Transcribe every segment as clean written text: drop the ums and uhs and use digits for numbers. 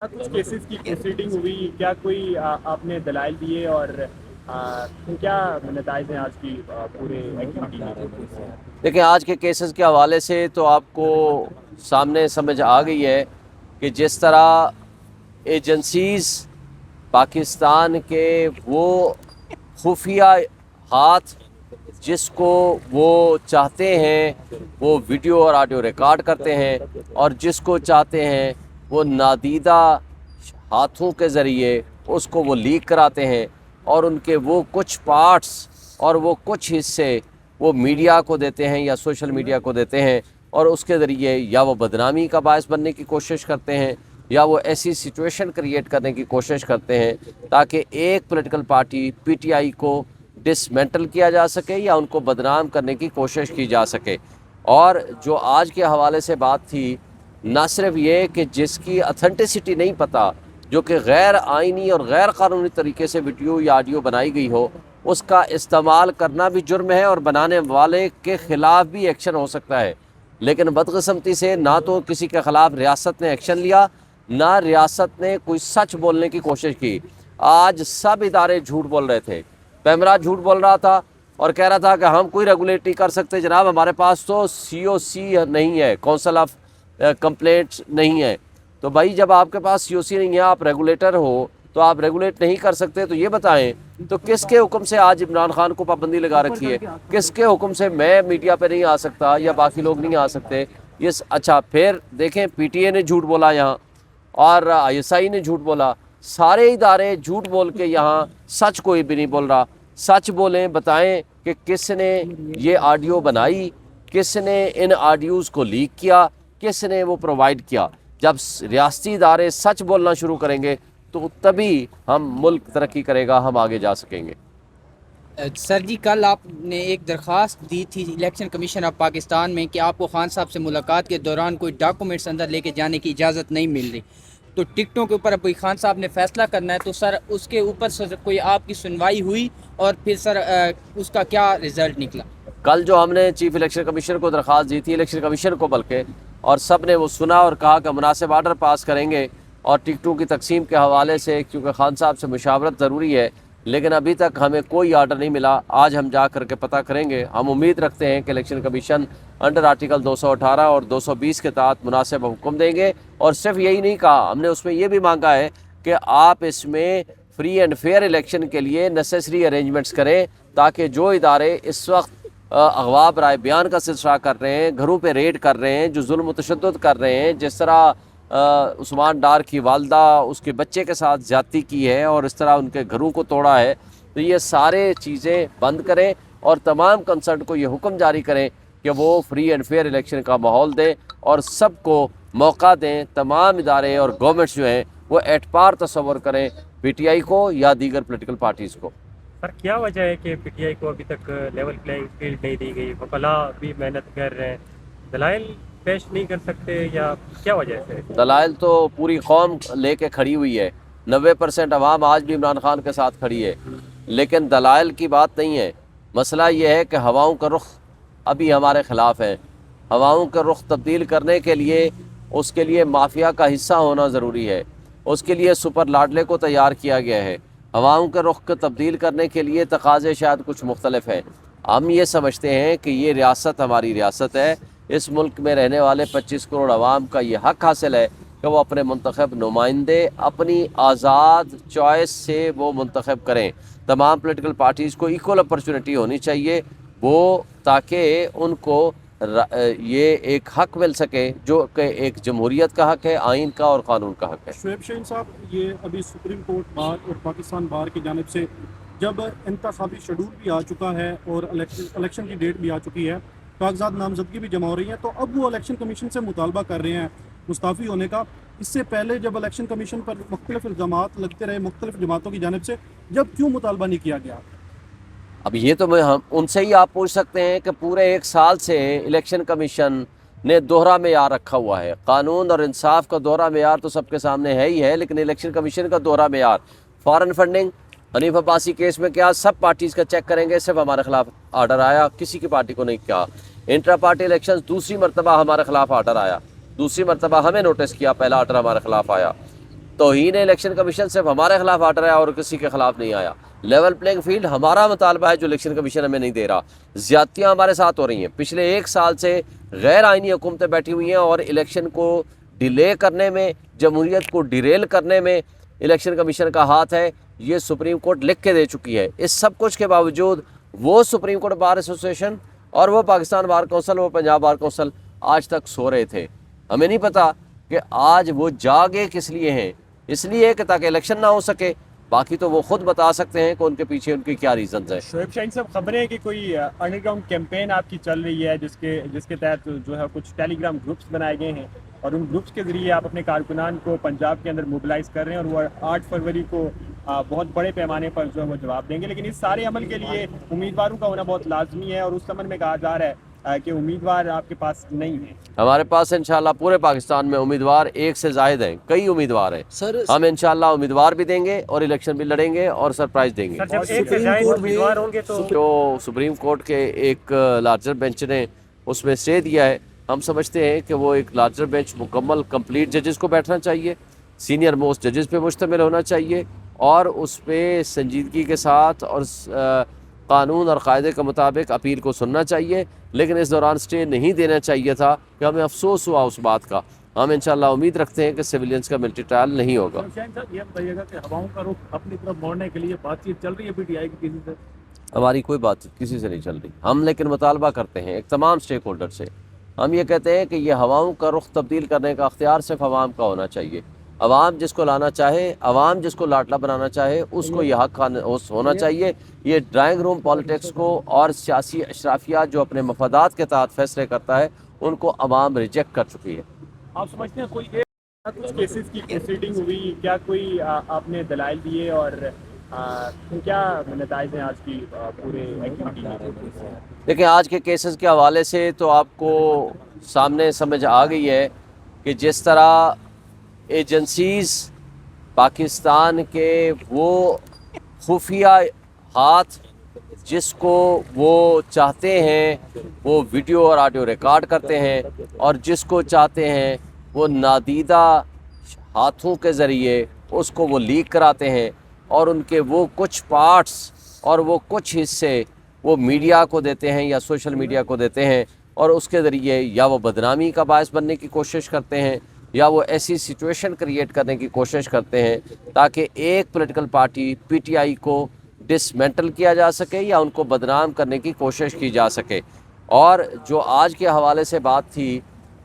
کچھ کیسز کی پروسیڈنگ ہوئی کیا کوئی آپ نے دلائل دیے اور کیا نتائج ہیں آج کی پورے ایکٹیویٹی میں؟ دیکھیں آج کے کیسز کے حوالے سے تو آپ کو سامنے سمجھ آ گئی ہے کہ جس طرح ایجنسیز پاکستان کے وہ خفیہ ہاتھ جس کو وہ چاہتے ہیں وہ ویڈیو اور آڈیو ریکارڈ کرتے ہیں اور جس کو چاہتے ہیں وہ نادیدہ ہاتھوں کے ذریعے اس کو وہ لیک کراتے ہیں اور ان کے وہ کچھ پارٹس اور وہ کچھ حصے وہ میڈیا کو دیتے ہیں یا سوشل میڈیا کو دیتے ہیں اور اس کے ذریعے یا وہ بدنامی کا باعث بننے کی کوشش کرتے ہیں یا وہ ایسی سچویشن کریٹ کرنے کی کوشش کرتے ہیں تاکہ ایک political party P T I کو ڈسمینٹل کیا جا سکے یا ان کو بدنام کرنے کی کوشش کی جا سکے۔ اور جو آج کے حوالے سے بات تھی، نہ صرف یہ کہ جس کی اتھینٹسٹی نہیں پتہ، جو کہ غیر آئینی اور غیر قانونی طریقے سے ویڈیو یا آڈیو بنائی گئی ہو، اس کا استعمال کرنا بھی جرم ہے اور بنانے والے کے خلاف بھی ایکشن ہو سکتا ہے۔ لیکن بدقسمتی سے نہ تو کسی کے خلاف ریاست نے ایکشن لیا، نہ ریاست نے کوئی سچ بولنے کی کوشش کی۔ آج سب ادارے جھوٹ بول رہے تھے۔ پیمرا جھوٹ بول رہا تھا اور کہہ رہا تھا کہ ہم کوئی ریگولیٹ نہیں کر سکتے جناب، ہمارے پاس تو سی او سی نہیں ہے، کونسل آف کمپلینٹس نہیں ہے۔ تو بھائی جب آپ کے پاس سی او سی نہیں ہے، آپ ریگولیٹر ہو تو آپ ریگولیٹ نہیں کر سکتے، تو یہ بتائیں تو کس کے حکم سے آج عمران خان کو پابندی لگا رکھی ہے؟ کس کے حکم سے میں میڈیا پہ نہیں آ سکتا یا باقی لوگ نہیں آ سکتے؟ اچھا پھر دیکھیں پی ٹی اے نے جھوٹ بولا یہاں اور آئی ایس آئی نے جھوٹ بولا، سارے ادارے جھوٹ بول کے یہاں سچ کوئی بھی نہیں بول رہا۔ سچ بولیں، بتائیں کہ کس نے یہ آڈیو بنائی، کس نے ان آڈیوز کو لیک کیا، کس نے وہ پرووائڈ کیا۔ جب ریاستی ادارے سچ بولنا شروع کریں گے تو تبھی ہم ملک ترقی کرے گا، ہم آگے جا سکیں گے۔ سر جی، کل آپ نے ایک درخواست دی تھی الیکشن کمیشن آف پاکستان میں کہ آپ کو خان صاحب سے ملاقات کے دوران کوئی ڈاکومنٹس اندر لے کے جانے کی اجازت نہیں مل رہی، تو ٹکٹوں کے اوپر اب خان صاحب نے فیصلہ کرنا ہے، تو سر اس کے اوپر سر کوئی آپ کی سنوائی ہوئی اور پھر سر اس کا کیا رزلٹ نکلا؟ کل جو ہم نے چیف الیکشن کمیشن کو درخواست دی تھی، الیکشن کمیشن کو بلکہ، اور سب نے وہ سنا اور کہا کہ مناسب آرڈر پاس کریں گے اور ٹکٹوں کی تقسیم کے حوالے سے کیونکہ خان صاحب سے مشاورت ضروری ہے، لیکن ابھی تک ہمیں کوئی آرڈر نہیں ملا۔ آج ہم جا کر کے پتہ کریں گے۔ ہم امید رکھتے ہیں کہ الیکشن کمیشن انڈر آرٹیکل 218 اور 220 کے تحت مناسب حکم دیں گے، اور صرف یہی نہیں کہا، ہم نے اس میں یہ بھی مانگا ہے کہ آپ اس میں فری اینڈ فیئر الیکشن کے لیے نیسیسری ارینجمنٹس کریں تاکہ جو ادارے اس وقت اغوا برائے بیان کا سلسلہ کر رہے ہیں، گھروں پہ ریڈ کر رہے ہیں، جو ظلم و تشدد کر رہے ہیں، جس طرح عثمان ڈار کی والدہ اس کے بچے کے ساتھ زیادتی کی ہے اور اس طرح ان کے گھروں کو توڑا ہے، تو یہ سارے چیزیں بند کریں اور تمام کنسرن کو یہ حکم جاری کریں کہ وہ فری اینڈ فیئر الیکشن کا ماحول دیں اور سب کو موقع دیں۔ تمام ادارے اور گورنمنٹس جو ہیں وہ اعتبار تصور کریں پی ٹی آئی کو یا دیگر پولیٹیکل پارٹیز کو۔ سر کیا وجہ ہے کہ پی ٹی آئی کو ابھی تک لیول پلینگ فیلڈ نہیں دی گئی؟ وکلاء بھی محنت کر رہے ہیں، دلائل پیش نہیں کر سکتے یا کیا وجہ ہے؟ دلائل تو پوری قوم لے کے کھڑی ہوئی ہے، 90% عوام آج بھی عمران خان کے ساتھ کھڑی ہے، لیکن دلائل کی بات نہیں ہے۔ مسئلہ یہ ہے کہ ہواؤں کا رخ ابھی ہمارے خلاف ہے۔ ہواؤں کا رخ تبدیل کرنے کے لیے اس کے لیے مافیا کا حصہ ہونا ضروری ہے، اس کے لیے سپر لاڈلے کو تیار کیا گیا ہے۔ ہواؤں کے رخ کو تبدیل کرنے کے لیے تقاضے شاید کچھ مختلف ہیں۔ ہم یہ سمجھتے ہیں کہ یہ ریاست ہماری ریاست ہے، اس ملک میں رہنے والے 25 کروڑ عوام کا یہ حق حاصل ہے کہ وہ اپنے منتخب نمائندے اپنی آزاد چوائس سے وہ منتخب کریں۔ تمام پولیٹیکل پارٹیز کو ایکول اپرچونٹی ہونی چاہیے، وہ تاکہ ان کو یہ ایک حق مل سکے جو کہ ایک جمہوریت کا حق ہے، آئین کا اور قانون کا حق ہے۔ شعیب شاہین صاحب، یہ ابھی سپریم کورٹ بار اور پاکستان بار کی جانب سے جب انتخابی شیڈول بھی آ چکا ہے اور الیکشن کی ڈیٹ بھی آ چکی ہے، کاغذات نامزدگی بھی جمع ہو رہی ہیں، تو اب وہ الیکشن کمیشن سے مطالبہ کر رہے ہیں مستعفی ہونے کا۔ اس سے پہلے جب الیکشن کمیشن پر مختلف الزامات لگتے رہے مختلف جماعتوں کی جانب سے، جب کیوں مطالبہ نہیں کیا گیا؟ اب یہ تو ہم ان سے ہی آپ پوچھ سکتے ہیں کہ پورے 1 سال سے الیکشن کمیشن نے دوہرا معیار رکھا ہوا ہے۔ قانون اور انصاف کا دوہرا معیار تو سب کے سامنے ہے ہی ہے، لیکن الیکشن کمیشن کا دوہرا معیار foreign funding, Hanif Abbasi case میں کیا سب پارٹیز کا چیک کریں گے، صرف ہمارے خلاف آرڈر آیا، کسی کی پارٹی کو نہیں کیا۔ انٹرا پارٹی الیکشنز دوسری مرتبہ ہمارے خلاف آرڈر آیا، دوسری مرتبہ ہمیں نوٹس کیا، پہلا آرڈر ہمارے خلاف آیا۔ توہین الیکشن کمیشن صرف ہمارے خلاف آرڈر ہے اور کسی کے خلاف نہیں آیا. لیول پلینگ فیلڈ ہمارا مطالبہ ہے جو الیکشن کمیشن ہمیں نہیں دے رہا. زیادتیاں ہمارے ساتھ ہو رہی ہیں. پچھلے 1 سال سے غیر آئینی حکومتیں بیٹھی ہوئی ہیں اور الیکشن کو ڈیلے کرنے میں, جمہوریت کو ڈیریل کرنے میں الیکشن کمیشن کا ہاتھ ہے. یہ سپریم کورٹ لکھ کے دے چکی ہے. اس سب کچھ کے باوجود وہ سپریم کورٹ بار ایسوسیشن اور وہ پاکستان بار کونسل, وہ پنجاب بار کونسل آج تک سو رہے تھے. ہمیں نہیں پتا کہ آج وہ جاگے کس لیے ہیں. اس لیے کہ تاکہ الیکشن نہ ہو سکے. باقی تو وہ خود بتا سکتے ہیں کہ ان کے پیچھے ان کی کیا ریزنز ہیں. شعیب شاہین صاحب, خبریں کہ کوئی انڈر گراؤنڈ کیمپین آپ کی چل رہی ہے جس کے تحت جو ہے کچھ ٹیلی گرام گروپس بنائے گئے ہیں اور ان گروپس کے ذریعے آپ اپنے کارکنان کو پنجاب کے اندر موبلائز کر رہے ہیں اور وہ 8 فروری کو بہت بڑے پیمانے پر جو ہے وہ جواب دیں گے. لیکن اس سارے عمل کے لیے امیدواروں کا ہونا بہت لازمی ہے اور اس سمجھ میں کہا جا رہا ہے کہ امیدوار آپ کے پاس نہیں ہیں. ہمارے پاس انشاءاللہ پورے پاکستان میں امیدوار 1 سے زائد ہیں, کئی امیدوار ہیں. ہم انشاءاللہ امیدوار بھی دیں گے اور الیکشن بھی لڑیں گے اور سرپرائز دیں گے. سر جب 1 سے زائد امیدوار ہوں گے تو جو سپریم کورٹ کے ایک لارجر بینچ نے اس میں اسٹے دیا ہے, ہم سمجھتے ہیں کہ وہ ایک لارجر بینچ مکمل کمپلیٹ ججز کو بیٹھنا چاہیے, سینئر موسٹ ججز پہ مشتمل ہونا چاہیے اور اس پہ سنجیدگی کے ساتھ اور قانون اور قاعدے کے مطابق اپیل کو سننا چاہیے. لیکن اس دوران اسٹے نہیں دینا چاہیے تھا کہ ہمیں افسوس ہوا اس بات کا. ہم انشاءاللہ امید رکھتے ہیں کہ سویلینز کا ملٹری ٹرائل نہیں ہوگا. یہ بتائیے گا کہ ہواؤں کا رخ اپنی طرف موڑنے کے لیے بات چیت چل رہی ہے پی ٹی آئی کی کسی سے؟ ہماری کوئی بات کسی سے نہیں چل رہی. ہم لیکن مطالبہ کرتے ہیں ایک تمام اسٹیک ہولڈر سے. ہم یہ کہتے ہیں کہ یہ ہواؤں کا رخ تبدیل کرنے کا اختیار صرف عوام کا ہونا چاہیے. عوام جس کو لانا چاہے, عوام جس کو لاٹلا بنانا چاہے, اس کو یہ حق ہونا چاہیے. یہ ڈرائنگ روم پالیٹکس کو اور سیاسی اشرافیہ جو اپنے مفادات کے تحت فیصلے کرتا ہے ان کو عوام ریجیکٹ کر چکی ہے. آپ سمجھتے ہیں کوئی کچھ کیسز کی پروسیڈنگ ہوئی, کیا کوئی آپ نے دلائل دیے اور کیا نتائج ہیں آج کی پورے ایکٹیویٹی کے؟ دیکھیں آج کے کیسز کے حوالے سے تو آپ کو سامنے سمجھ آ گئی ہے کہ جس طرح ایجنسیز پاکستان کے وہ خفیہ ہاتھ جس کو وہ چاہتے ہیں وہ ویڈیو اور آڈیو ریکارڈ کرتے ہیں اور جس کو چاہتے ہیں وہ نادیدہ ہاتھوں کے ذریعے اس کو وہ لیک کراتے ہیں اور ان کے وہ کچھ پارٹس اور وہ کچھ حصے وہ میڈیا کو دیتے ہیں یا سوشل میڈیا کو دیتے ہیں اور اس کے ذریعے یا وہ بدنامی کا باعث بننے کی کوشش کرتے ہیں یا وہ ایسی سچویشن کریٹ کرنے کی کوشش کرتے ہیں تاکہ ایک political party P T I کو ڈسمینٹل کیا جا سکے یا ان کو بدنام کرنے کی کوشش کی جا سکے. اور جو آج کے حوالے سے بات تھی,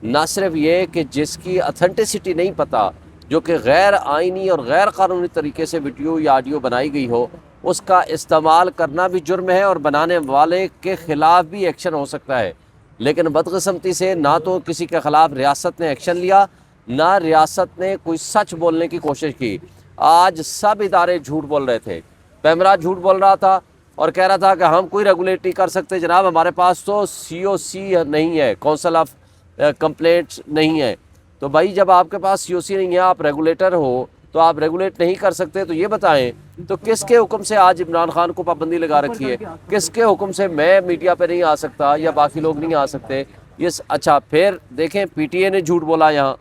نہ صرف یہ کہ جس کی اتھینٹسٹی نہیں پتہ, جو کہ غیر آئینی اور غیر قانونی طریقے سے ویڈیو یا آڈیو بنائی گئی ہو, اس کا استعمال کرنا بھی جرم ہے اور بنانے والے کے خلاف بھی ایکشن ہو سکتا ہے. لیکن بدقسمتی سے نہ تو کسی کے خلاف ریاست نے ایکشن لیا, نہ ریاست نے کوئی سچ بولنے کی کوشش کی. آج سب ادارے جھوٹ بول رہے تھے. پیمرا جھوٹ بول رہا تھا اور کہہ رہا تھا کہ ہم کوئی ریگولیٹ نہیں کر سکتے جناب, ہمارے پاس تو COC نہیں ہے, کونسل آف کمپلینٹس نہیں ہے. تو بھائی جب آپ کے پاس COC نہیں ہے, آپ ریگولیٹر ہو تو آپ ریگولیٹ نہیں کر سکتے, تو یہ بتائیں تو کس کے حکم سے آج عمران خان کو پابندی لگا رکھی ہے؟ کس کے حکم سے میں میڈیا پہ نہیں آ سکتا یا باقی لوگ نہیں آ سکتے؟ یہ اچھا پھر دیکھیں PTI نے جھوٹ بولا یہاں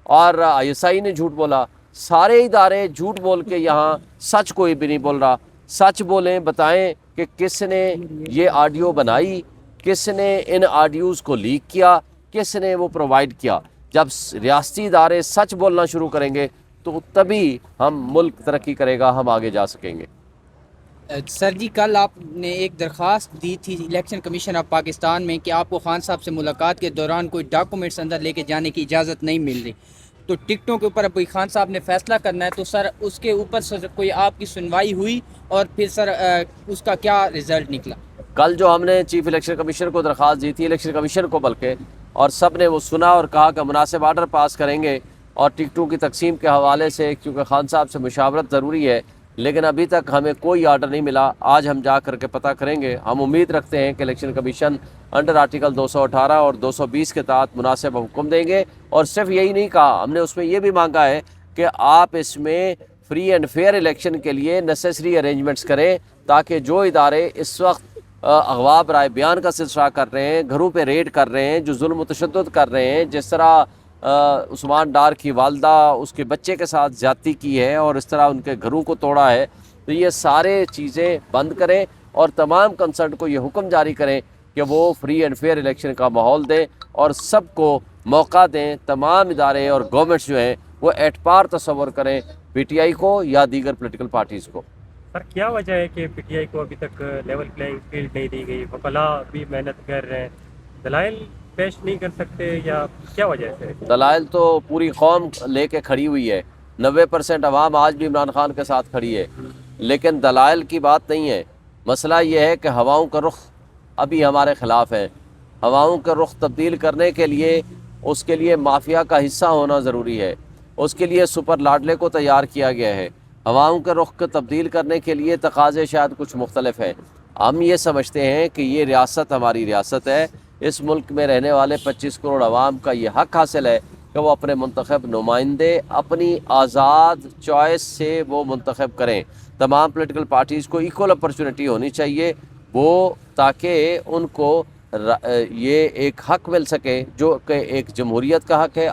اور ISI نے جھوٹ بولا. سارے ادارے جھوٹ بول کے یہاں سچ کوئی بھی نہیں بول رہا. سچ بولیں, بتائیں کہ کس نے یہ آڈیو بنائی, کس نے ان آڈیوز کو لیک کیا, کس نے وہ پرووائڈ کیا. جب ریاستی ادارے سچ بولنا شروع کریں گے تو تبھی ہم ملک ترقی کرے گا, ہم آگے جا سکیں گے. سر جی کل آپ نے ایک درخواست دی تھی الیکشن کمیشن آف پاکستان میں کہ آپ کو خان صاحب سے ملاقات کے دوران کوئی ڈاکومنٹس اندر لے کے جانے کی اجازت نہیں مل رہی, تو ٹکٹوں کے اوپر ابھی خان صاحب نے فیصلہ کرنا ہے, تو سر اس کے اوپر سر کوئی آپ کی سنوائی ہوئی اور پھر سر اس کا کیا رزلٹ نکلا؟ کل جو ہم نے چیف الیکشن کمیشنر کو درخواست دی تھی, الیکشن کمیشن کو بلکہ, اور سب نے وہ سنا اور کہا کہ مناسب آرڈر پاس کریں گے اور ٹکٹوں کی تقسیم کے حوالے سے کیونکہ خان صاحب سے مشاورت ضروری ہے, لیکن ابھی تک ہمیں کوئی آرڈر نہیں ملا. آج ہم جا کر کے پتہ کریں گے. ہم امید رکھتے ہیں کہ الیکشن کمیشن انڈر آرٹیکل 218 اور 220 کے تحت مناسب حکم دیں گے. اور صرف یہی نہیں کہا, ہم نے اس میں یہ بھی مانگا ہے کہ آپ اس میں فری اینڈ فیئر الیکشن کے لیے نیسیسری ارینجمنٹس کریں تاکہ جو ادارے اس وقت اغوا برائے بیان کا سلسلہ کر رہے ہیں, گھروں پہ ریڈ کر رہے ہیں, جو ظلم و تشدد کر رہے ہیں, جس طرح عثمان ڈار کی والدہ اس کے بچے کے ساتھ زیادتی کی ہے اور اس طرح ان کے گھروں کو توڑا ہے، تو یہ سارے چیزیں بند کریں اور تمام کنسرن کو یہ حکم جاری کریں کہ وہ فری اینڈ فیئر الیکشن کا ماحول دیں اور سب کو موقع دیں۔ تمام ادارے اور گورنمنٹس جو ہیں وہ ایٹ پار تصور کریں پی ٹی آئی کو یا دیگر پولیٹیکل پارٹیز کو۔ سر کیا وجہ ہے کہ پی ٹی آئی کو ابھی تک لیول پلینگ فیلڈ نہیں دی گئی؟ وکلاء بھی محنت کر رہے ہیں، دلائل پیش نہیں کر سکتے یا کیا وجہ سے؟ دلائل تو پوری قوم لے کے کھڑی ہوئی ہے، 90% عوام آج بھی عمران خان کے ساتھ کھڑی ہے، لیکن دلائل کی بات نہیں ہے۔ مسئلہ یہ ہے کہ ہواؤں کا رخ ابھی ہمارے خلاف ہے۔ ہواؤں کا رخ تبدیل کرنے کے لیے اس کے لیے مافیا کا حصہ ہونا ضروری ہے، اس کے لیے سپر لاڈلے کو تیار کیا گیا ہے۔ ہواؤں کے رخ کو تبدیل کرنے کے لیے تقاضے شاید کچھ مختلف ہیں۔ ہم یہ سمجھتے ہیں کہ یہ ریاست ہماری ریاست ہے، اس ملک میں رہنے والے 25 کروڑ عوام کا یہ حق حاصل ہے کہ وہ اپنے منتخب نمائندے اپنی آزاد چوائس سے وہ منتخب کریں۔ تمام پولیٹیکل پارٹیز کو ایکول اپرچونٹی ہونی چاہیے وہ، تاکہ ان کو یہ ایک حق مل سکے جو کہ ایک جمہوریت کا حق ہے۔